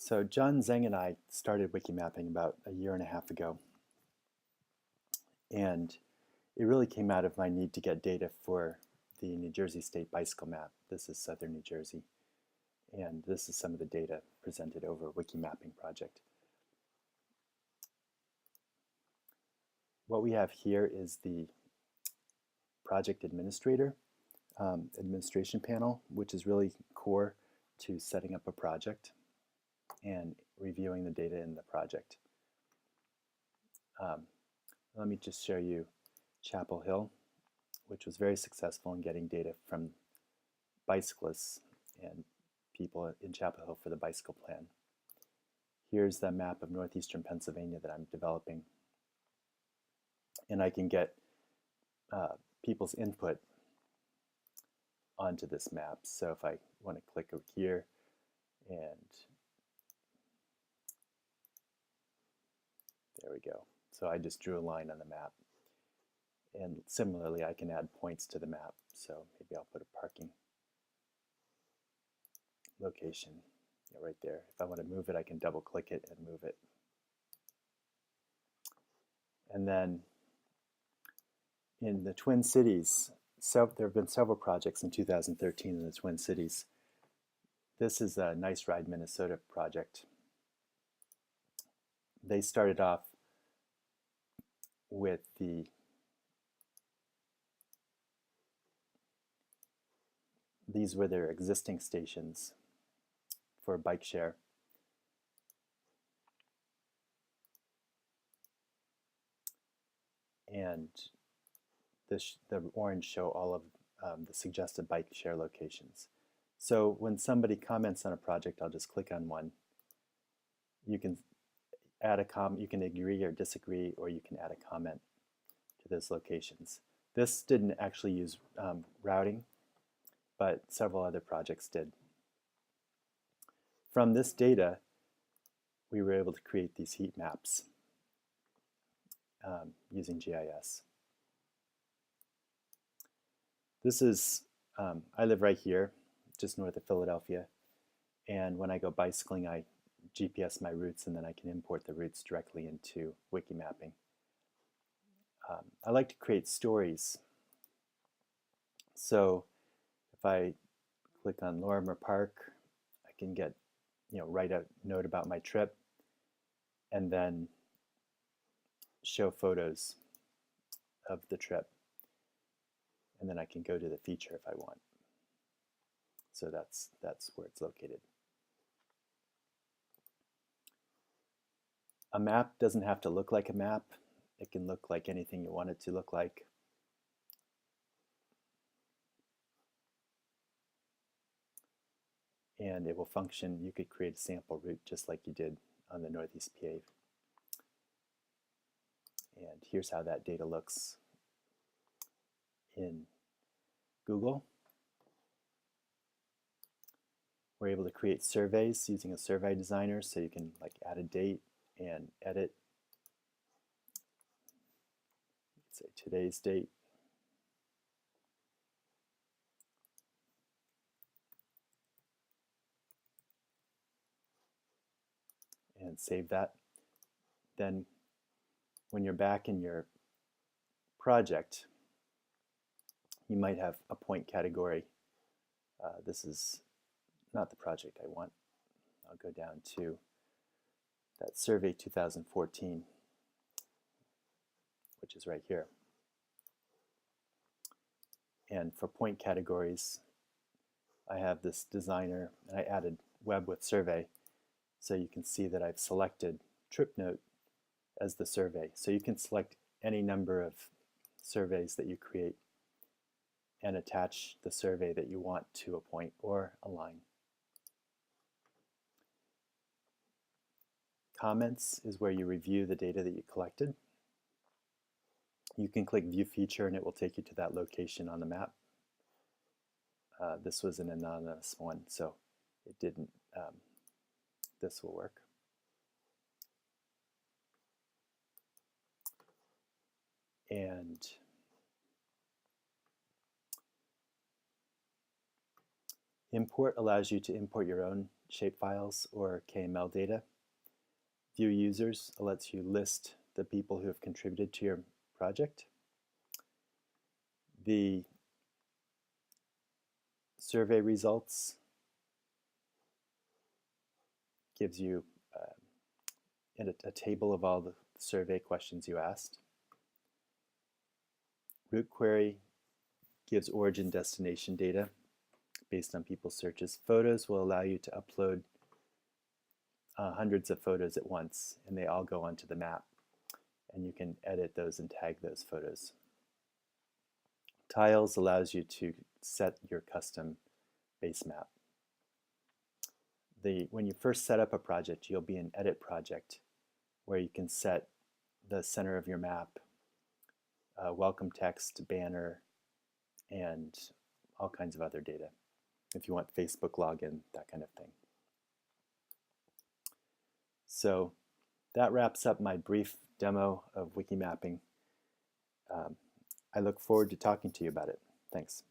So John Zeng and I started WikiMapping about a year and a half ago. And it really came out of my need to get data for the New Jersey State Bicycle Map. This is southern New Jersey. And this is some of the data presented over WikiMapping project. What we have here is the project administrator administration panel, which is really core to setting up a project and reviewing the data in the project. Let me just show you Chapel Hill, which was very successful in getting data from bicyclists and people in Chapel Hill for the bicycle plan. Here's the map of northeastern Pennsylvania that I'm developing. And I can get people's input onto this map. So if I want to click over here and there we go. So I just drew a line on the map. And similarly, I can add points to the map. So maybe I'll put a parking location right there. If I want to move it, I can double click it and move it. And then in the Twin Cities, there have been several projects in 2013 in the Twin Cities. This is a Nice Ride Minnesota project. They started off with these were their existing stations for bike share. And the orange show all of the suggested bike share locations. So when somebody comments on a project, I'll just click on one. You can add you can agree or disagree, or you can add a comment to those locations. This didn't actually use routing, but several other projects did. From this data, we were able to create these heat maps using GIS. This is, I live right here, just north of Philadelphia, and when I go bicycling, I GPS my routes, and then I can import the routes directly into WikiMapping. I like to create stories. So if I click on Lorimer Park, I can get, write a note about my trip, and then show photos of the trip. And then I can go to the feature if I want. So that's where it's located. A map doesn't have to look like a map. It can look like anything you want it to look like. And it will function. You could create a sample route just like you did on the Northeast PA. And here's how that data looks in Google. We're able to create surveys using a survey designer, so you can add a date and edit, say today's date. And save that. Then when you're back in your project, you might have a point category. This is not the project I want. I'll go down to that survey 2014, which is right here. And for point categories, I have this designer, and I added web with survey, so you can see that I've selected trip note as the survey. So you can select any number of surveys that you create and attach the survey that you want to a point or a line. Comments is where you review the data that you collected. You can click View Feature and it will take you to that location on the map. This was an anonymous one, so it didn't, this will work. And import allows you to import your own shapefiles or KML data. View users lets you list the people who have contributed to your project. The survey results gives you a table of all the survey questions you asked. Root query gives origin destination data based on people's searches. Photos will allow you to upload hundreds of photos at once, and they all go onto the map, and you can edit those and tag those photos. Tiles allows you to set your custom base map. When you first set up a project, you'll be in Edit Project, where you can set the center of your map, welcome text, banner, and all kinds of other data. If you want Facebook login, that kind of thing. So that wraps up my brief demo of WikiMapping. I look forward to talking to you about it. Thanks.